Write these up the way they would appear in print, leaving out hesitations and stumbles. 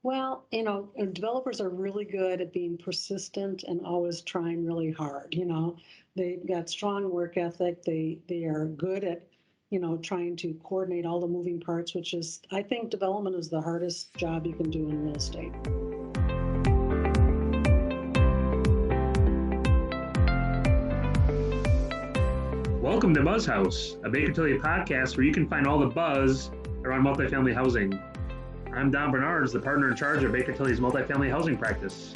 Well, developers are really good at being persistent and always trying really hard. They've got strong work ethic. They are good at, trying to coordinate all the moving parts, which is, I think development is the hardest job you can do in real estate. Welcome to BuzzHouse, a Baker Tilly podcast where you can find all the buzz around multifamily housing. I'm Don Bernards, the partner in charge of Baker Tilly's multifamily housing practice.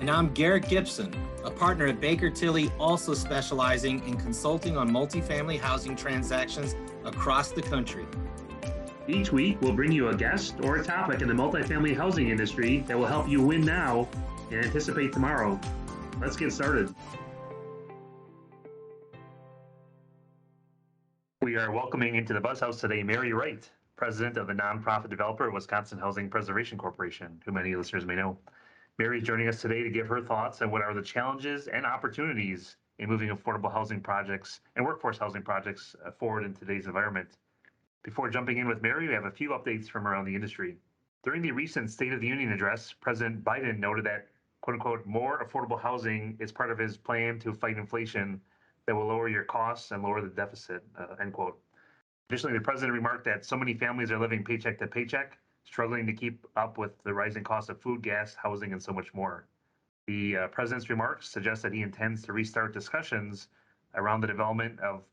And I'm Garrick Gibson, a partner at Baker Tilly, also specializing in consulting on multifamily housing transactions across the country. Each week, we'll bring you a guest or a topic in the multifamily housing industry that will help you win now and anticipate tomorrow. Let's get started. We are welcoming into the BuzzHouse today Mary Wright, president of the nonprofit developer Wisconsin Housing Preservation Corporation, who many listeners may know. Mary is joining us today to give her thoughts on what are the challenges and opportunities in moving affordable housing projects and workforce housing projects forward in today's environment. Before jumping in with Mary, we have a few updates from around the industry. During the recent State of the Union address, President Biden noted that, quote unquote, more affordable housing is part of his plan to fight inflation that will lower your costs and lower the deficit, end quote. Additionally, the president remarked that so many families are living paycheck to paycheck, struggling to keep up with the rising cost of food, gas, housing, and so much more. The president's remarks suggest that he intends to restart discussions around the development of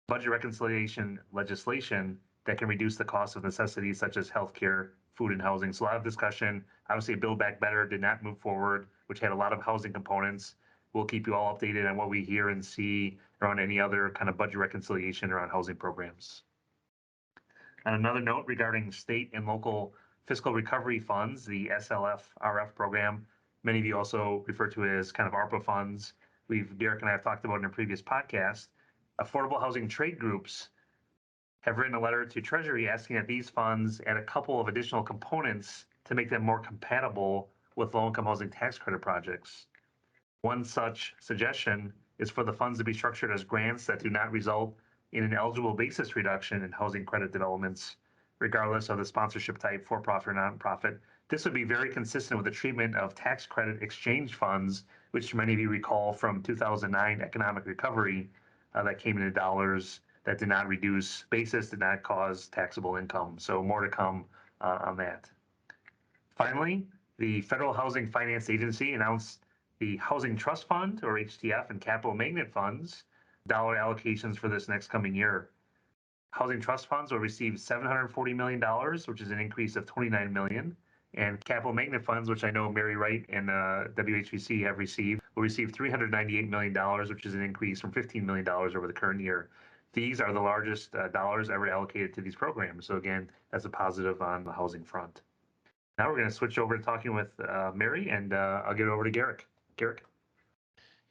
budget reconciliation legislation that can reduce the cost of necessities such as healthcare, food, and housing. So a lot of discussion. Obviously, Build Back Better did not move forward, which had a lot of housing components. We'll keep you all updated on what we hear and see around any other kind of budget reconciliation around housing programs. On another note regarding state and local fiscal recovery funds, the SLF-RF program, many of you also refer to it as kind of ARPA funds. Garrick and I have talked about in a previous podcast. Affordable housing trade groups have written a letter to Treasury asking that these funds add a couple of additional components to make them more compatible with low-income housing tax credit projects. One such suggestion is for the funds to be structured as grants that do not result in an eligible basis reduction in housing credit developments, regardless of the sponsorship type, for-profit or nonprofit. This would be very consistent with the treatment of tax credit exchange funds, which many of you recall from 2009 economic recovery that came into dollars, that did not reduce basis, did not cause taxable income. So more to come on that. Finally, the Federal Housing Finance Agency announced the Housing Trust Fund, or HTF, and Capital Magnate funds dollar allocations for this next coming year. Housing trust funds will receive $740 million, which is an increase of $29 million. And capital Magnate funds, which I know Mary Wright and WHPC have received, will receive $398 million, which is an increase from $15 million over the current year. These are the largest dollars ever allocated to these programs. So again, that's a positive on the housing front. Now we're going to switch over to talking with Mary, and I'll get it over to Garrick. Garrick.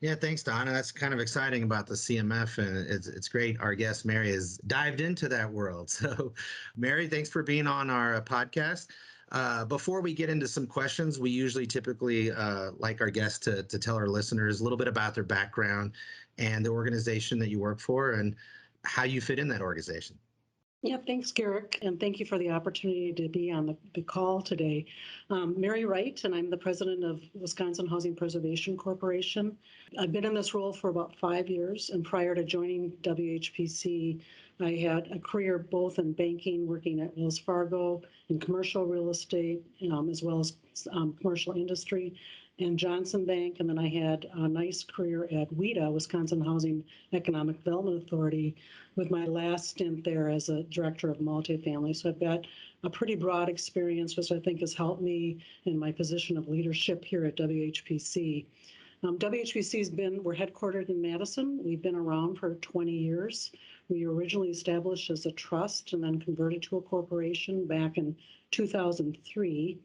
Yeah, thanks, Don. And that's kind of exciting about the CMF, and it's great. Our guest, Mary, has dived into that world. So, Mary, thanks for being on our podcast. Before we get into some questions, we typically like our guests to tell our listeners a little bit about their background and the organization that you work for and how you fit in that organization. Yeah, thanks, Garrick, and thank you for the opportunity to be on the call today. Mary Wright, and I'm the president of Wisconsin Housing Preservation Corporation. I've been in this role for about 5 years, and prior to joining WHPC, I had a career both in banking, working at Wells Fargo, in commercial real estate, as well as commercial industry, and Johnson Bank, and then I had a nice career at WHEDA, Wisconsin Housing Economic Development Authority, with my last stint there as a director of multifamily. So I've got a pretty broad experience, which I think has helped me in my position of leadership here at WHPC. We're headquartered in Madison. We've been around for 20 years. We were originally established as a trust and then converted to a corporation back in 2003.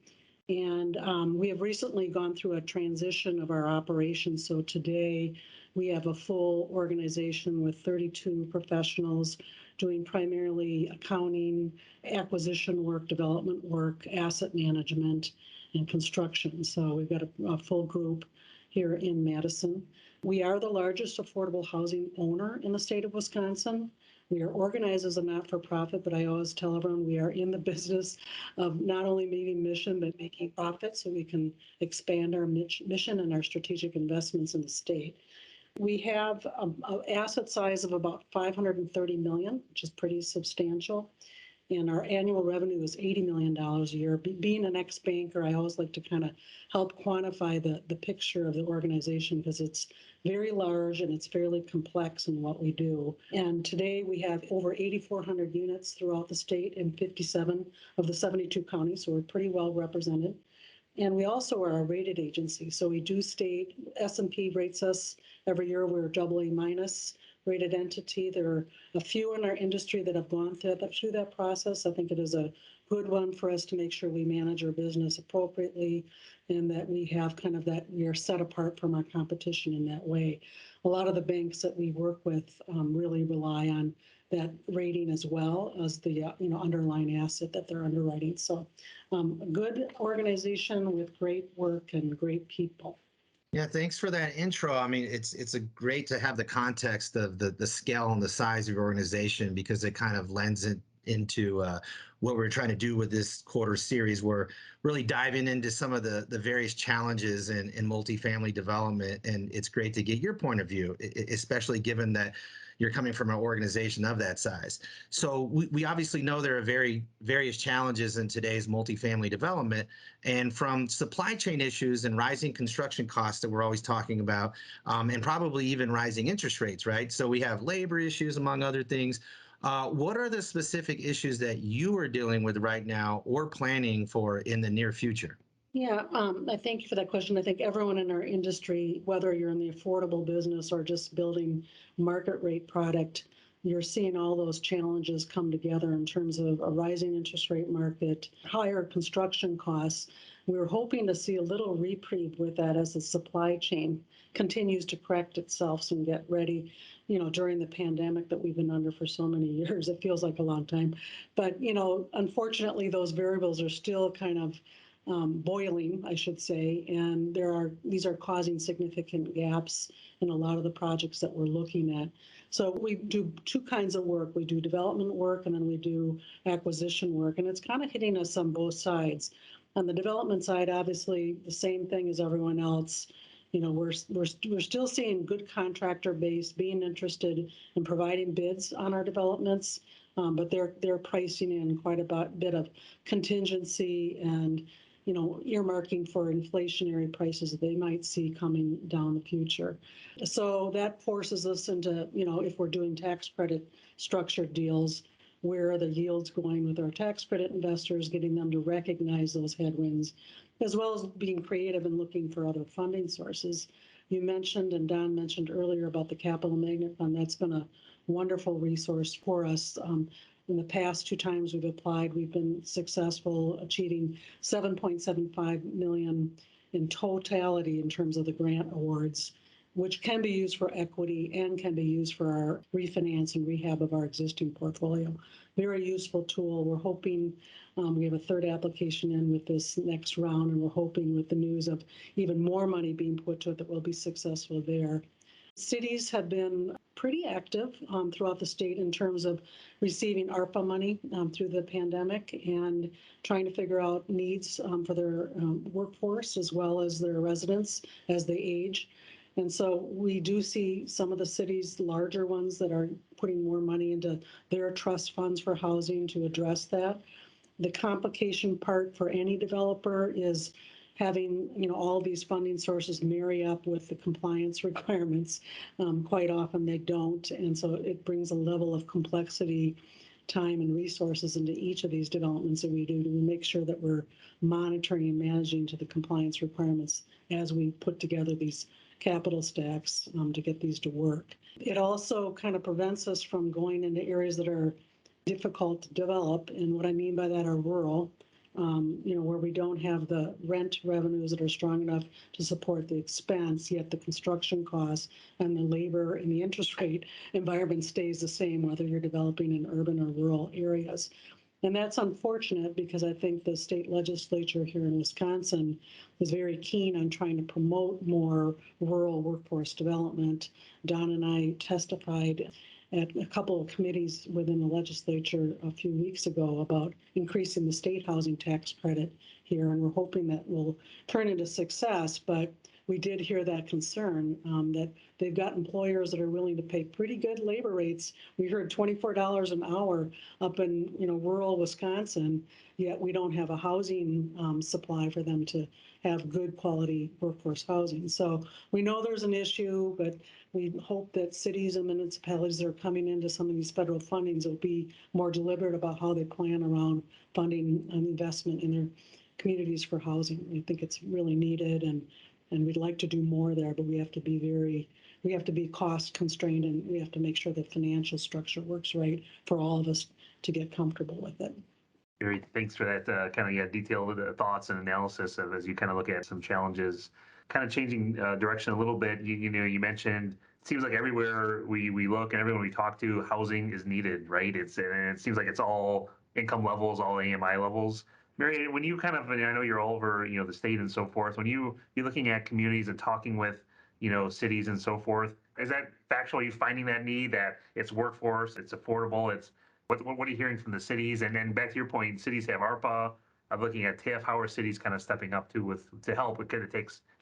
And we have recently gone through a transition of our operations. So today we have a full organization with 32 professionals doing primarily accounting, acquisition work, development work, asset management, and construction. So we've got a full group here in Madison. We are the largest affordable housing owner in the state of Wisconsin. We are organized as a not-for-profit, but I always tell everyone we are in the business of not only meeting mission, but making profit so we can expand our mission and our strategic investments in the state. We have an asset size of about 530 million, which is pretty substantial. And our annual revenue is $80 million a year. Being an ex-banker, I always like to kind of help quantify the picture of the organization because it's very large and it's fairly complex in what we do. And today we have over 8,400 units throughout the state in 57 of the 72 counties, so we're pretty well represented. And we also are a rated agency, so we do state, S&P rates us every year, we're AA minus rated entity. There are a few in our industry that have gone through that process. I think it is a good one for us to make sure we manage our business appropriately and that we have kind of that we are set apart from our competition in that way. A lot of the banks that we work with really rely on that rating as well as the underlying asset that they're underwriting. So a good organization with great work and great people. Yeah, thanks for that intro. I mean, it's a great to have the context of the scale and the size of your organization because it kind of lends it into what we're trying to do with this quarter series. We're really diving into some of the various challenges in multifamily development, and it's great to get your point of view, especially given that you're coming from an organization of that size. So we obviously know there are various challenges in today's multifamily development, and from supply chain issues and rising construction costs that we're always talking about, and probably even rising interest rates, right? So we have labor issues, among other things. What are the specific issues that you are dealing with right now or planning for in the near future? Yeah, I thank you for that question. I think everyone in our industry, whether you're in the affordable business or just building market rate product, you're seeing all those challenges come together in terms of a rising interest rate market, higher construction costs. We're hoping to see a little reprieve with that as the supply chain continues to correct itself and get ready, during the pandemic that we've been under for so many years. It feels like a long time. But, unfortunately, those variables are still kind of boiling, I should say, and these are causing significant gaps in a lot of the projects that we're looking at. So we do two kinds of work. We do development work and then we do acquisition work, and it's kind of hitting us on both sides. On the development side, obviously, the same thing as everyone else. We're still seeing good contractor base being interested in providing bids on our developments, but they're pricing in quite a bit of contingency and earmarking for inflationary prices that they might see coming down the future. So that forces us into, if we're doing tax credit structured deals, where are the yields going with our tax credit investors, getting them to recognize those headwinds, as well as being creative and looking for other funding sources. You mentioned, and Don mentioned earlier about the Capital Magnate Fund. That's been a wonderful resource for us. In the past two times we've applied, we've been successful achieving $7.75 million in totality in terms of the grant awards, which can be used for equity and can be used for our refinance and rehab of our existing portfolio. Very useful tool. We're hoping we have a third application in with this next round, and we're hoping with the news of even more money being put to it that we'll be successful there. Cities have been pretty active throughout the state in terms of receiving ARPA money through the pandemic and trying to figure out needs for their workforce as well as their residents as they age. And so we do see some of the cities, larger ones, that are putting more money into their trust funds for housing to address that. The complication part for any developer is having all these funding sources marry up with the compliance requirements. Quite often they don't, and so it brings a level of complexity, time, and resources into each of these developments that we do to make sure that we're monitoring and managing to the compliance requirements as we put together these capital stacks to get these to work. It also kind of prevents us from going into areas that are difficult to develop, and what I mean by that are rural, where we don't have the rent revenues that are strong enough to support the expense, yet the construction costs and the labor and the interest rate environment stays the same, whether you're developing in urban or rural areas. And that's unfortunate because I think the state legislature here in Wisconsin is very keen on trying to promote more rural workforce development. Don and I testified at a couple of committees within the legislature a few weeks ago about increasing the state housing tax credit here, and we're hoping that will turn into success. But we did hear that concern that they've got employers that are willing to pay pretty good labor rates. We heard $24 an hour up in rural Wisconsin, yet we don't have a housing supply for them to have good quality workforce housing. So we know there's an issue, but we hope that cities and municipalities that are coming into some of these federal fundings will be more deliberate about how they plan around funding an investment in their communities for housing. We think it's really needed, and we'd like to do more there, but we have to be cost constrained, and we have to make sure the financial structure works right for all of us to get comfortable with it. Great, thanks for that kind of detailed thoughts and analysis of as you kind of look at some challenges. Kind of changing direction a little bit, you mentioned it seems like everywhere we look and everyone we talk to, housing is needed, right? And it seems like it's all income levels, all AMI levels. Mary, when you kind of, and I know you're all over, the state and so forth, when you're looking at communities and talking with, cities and so forth, is that factual? Are you finding that need, that it's workforce, it's affordable, what are you hearing from the cities? And then back to your point, cities have ARPA. I'm looking at TIF. How are cities kind of stepping up to help? Because it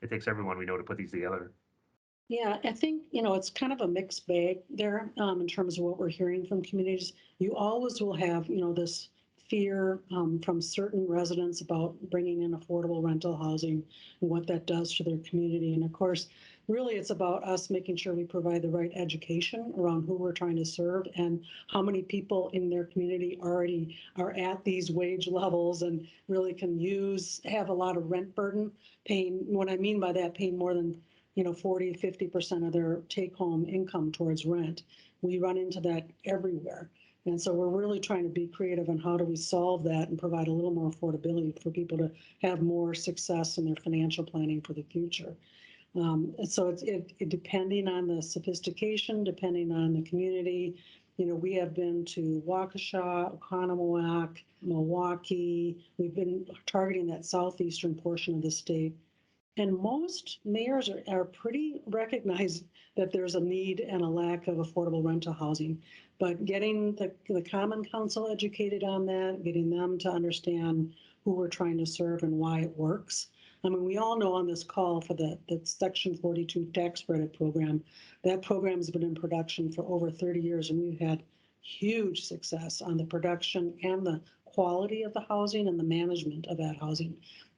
takes everyone we know to put these together. Yeah, I think, it's kind of a mixed bag there in terms of what we're hearing from communities. You always will have, this fear from certain residents about bringing in affordable rental housing and what that does to their community. And of course, really it's about us making sure we provide the right education around who we're trying to serve and how many people in their community already are at these wage levels and really can have a lot of rent burden, paying, what I mean by that, paying more than 40-50% of their take-home income towards rent. We run into that everywhere. And so we're really trying to be creative on how do we solve that and provide a little more affordability for people to have more success in their financial planning for the future. So it's depending on the sophistication, depending on the community. We have been to Waukesha, Oconomowoc, Milwaukee. We've been targeting that southeastern portion of the state. And most mayors are pretty recognized that there's a need and a lack of affordable rental housing. But getting the Common Council educated on that, getting them to understand who we're trying to serve and why it works. I mean, we all know on this call for the Section 42 tax credit program, that program has been in production for over 30 years, and we've had huge success on the production and the quality of the housing and the management of that housing.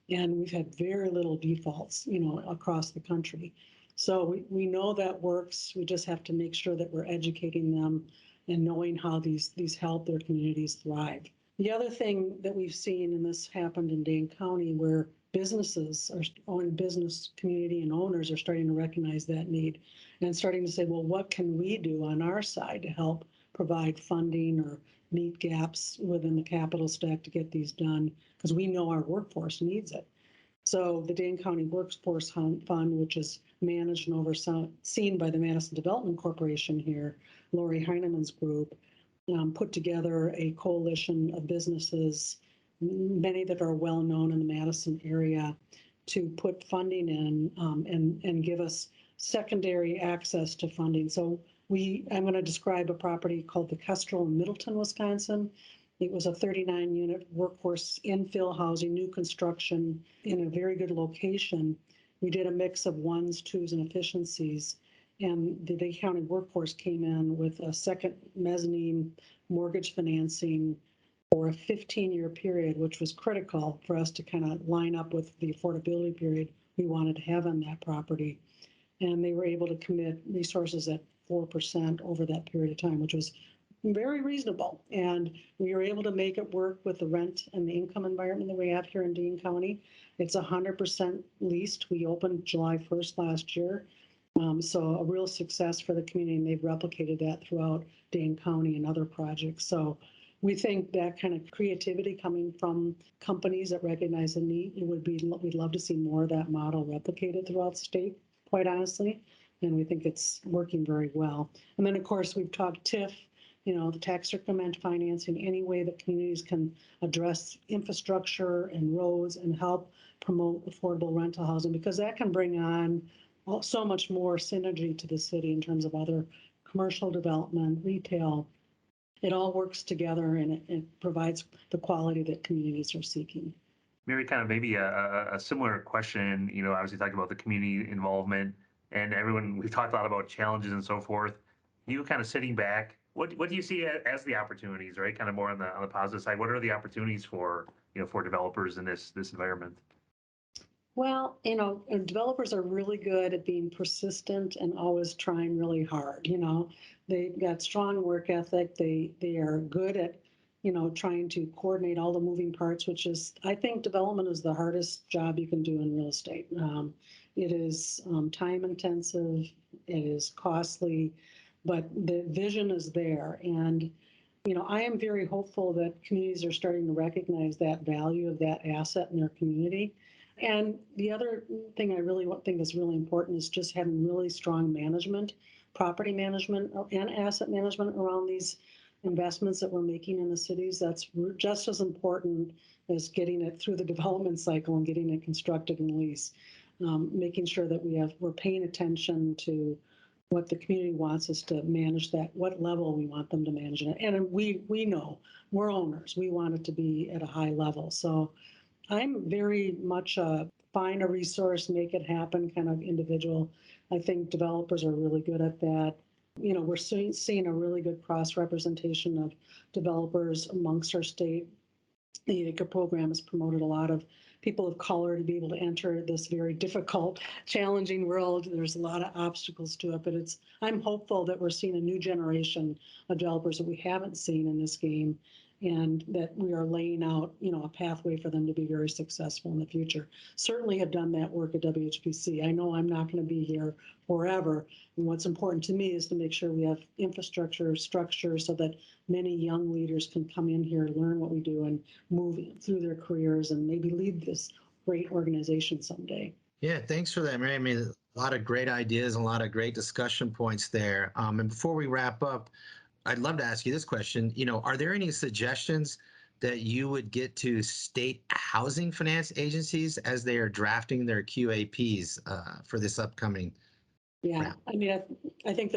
And we've had very little defaults, across the country. So we know that works. We just have to make sure that we're educating them and knowing how these help their communities thrive. The other thing that we've seen, and this happened in Dane County, where businesses business community and owners are starting to recognize that need and starting to say, well, what can we do on our side to help provide funding or meet gaps within the capital stack to get these done, because we know our workforce needs it. So the Dane County Workforce Fund, which is managed and overseen by the Madison Development Corporation here, Lori Heinemann's group, put together a coalition of businesses, many that are well known in the Madison area, to put funding in and give us secondary access to funding. So I'm going to describe a property called the Kestrel in Middleton, Wisconsin. It was a 39-unit workforce infill housing, new construction in a very good location. We did a mix of ones, twos, and efficiencies. And the Dane County Workforce came in with a second mezzanine mortgage financing for a 15-year period, which was critical for us to kind of line up with the affordability period we wanted to have on that property. And they were able to commit resources at 4% over that period of time, which was very reasonable. And we were able to make it work with the rent and the income environment that we have here in Dane County. It's 100% leased. We opened July 1st last year. So a real success for the community, and they've replicated that throughout Dane County and other projects. So we think that kind of creativity coming from companies that recognize the need, we'd love to see more of that model replicated throughout the state, quite honestly. And we think it's working very well. And then, of course, we've talked TIF, the tax increment financing, any way that communities can address infrastructure and roads and help promote affordable rental housing, because that can bring on so much more synergy to the city in terms of other commercial development, retail. It all works together and it provides the quality that communities are seeking. Mary, kind of maybe a similar question, obviously talking about the community involvement and everyone, we've talked a lot about challenges and so forth. You kind of sitting back, what do you see as the opportunities, right? Kind of more on the positive side. What are the opportunities for developers in this environment? Well, developers are really good at being persistent and always trying really hard. They've got strong work ethic. They are good at, trying to coordinate all the moving parts, which is, I think development is the hardest job you can do in real estate. It is time intensive, it is costly, but the vision is there. And, I am very hopeful that communities are starting to recognize that value of that asset in their community. And the other thing I really think is really important is just having really strong management, property management and asset management around these investments that we're making in the cities. That's just as important as getting it through the development cycle and getting it constructed and leased. Making sure that we're paying attention to what the community wants us to manage, that what level we want them to manage it. And we know we're owners. We want it to be at a high level. So I'm very much a find a resource, make it happen kind of individual. I think developers are really good at that. We're seeing a really good cross-representation of developers amongst our state. The ACRE program has promoted a lot of people of color to be able to enter this very difficult, challenging world. There's a lot of obstacles to it, but I'm hopeful that we're seeing a new generation of developers that we haven't seen in this game, and that we are laying out, a pathway for them to be very successful in the future. Certainly have done that work at WHPC. I know I'm not going to be here forever. And what's important to me is to make sure we have infrastructure, structure, so that many young leaders can come in here, learn what we do, and move through their careers and maybe lead this great organization someday. Yeah, thanks for that, Mary. I mean, a lot of great ideas and a lot of great discussion points there. And before we wrap up, I'd love to ask you this question. Are there any suggestions that you would get to state housing finance agencies as they are drafting their QAPs for this upcoming round? I mean, I think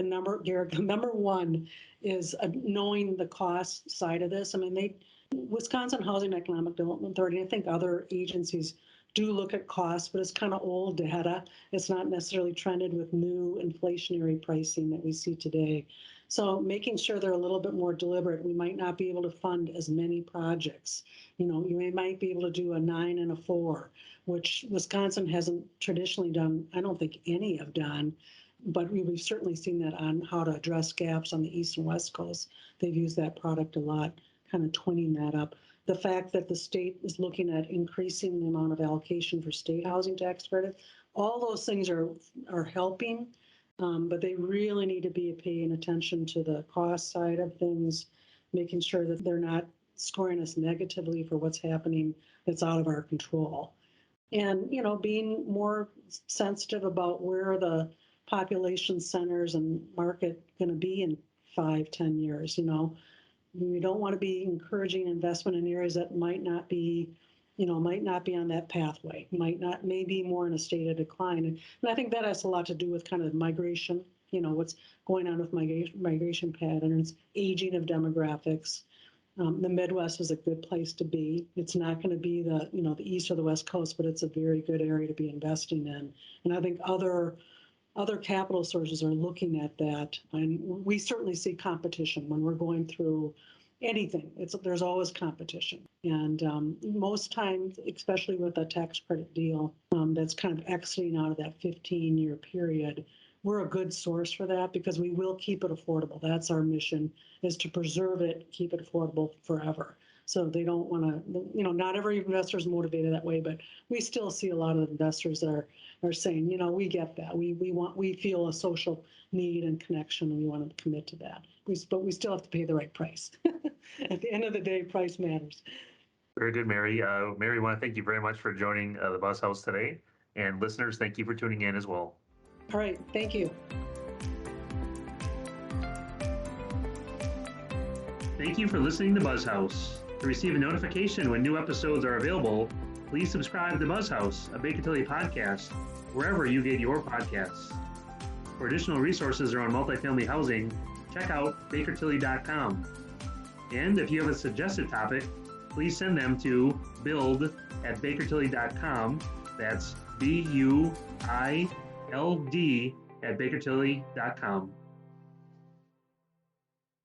Garrick, the number one is knowing the cost side of this. I mean, Wisconsin Housing Economic Development Authority, I think other agencies do look at costs, but it's kind of old data. It's not necessarily trended with new inflationary pricing that we see today. So making sure they're a little bit more deliberate. We might not be able to fund as many projects. You might be able to do a 9 and a 4, which Wisconsin hasn't traditionally done. I don't think any have done, but we've certainly seen that on how to address gaps on the East and West Coast. They've used that product a lot, kind of twinning that up. The fact that the state is looking at increasing the amount of allocation for state housing tax credit, all those things are helping. But they really need to be paying attention to the cost side of things, making sure that they're not scoring us negatively for what's happening that's out of our control. And, being more sensitive about where the population centers and market going to be in 5-10 years. We don't want to be encouraging investment in areas that might not be on that pathway, may be more in a state of decline. And I think that has a lot to do with kind of migration, what's going on with migration patterns, aging of demographics. The Midwest is a good place to be. It's not going to be the East or the West Coast, but it's a very good area to be investing in. And I think other capital sources are looking at that. And we certainly see competition when we're going through anything. There's always competition. And most times, especially with a tax credit deal that's kind of exiting out of that 15-year period, we're a good source for that because we will keep it affordable. That's our mission, is to preserve it, keep it affordable forever. So they don't want to, not every investor is motivated that way, but we still see a lot of investors that are saying, we get that. We feel a social need and connection, and we want to commit to that. But we still have to pay the right price. At the end of the day, price matters. Very good, Mary. Mary, I want to thank you very much for joining the BuzzHouse today. And listeners, thank you for tuning in as well. All right. Thank you. Thank you for listening to BuzzHouse. To receive a notification when new episodes are available, please subscribe to BuzzHouse, a Baker Tilly podcast, wherever you get your podcasts. For additional resources around multifamily housing, check out bakertilly.com. And if you have a suggested topic, please send them to build@bakertilly.com. That's BUILD@bakertilly.com.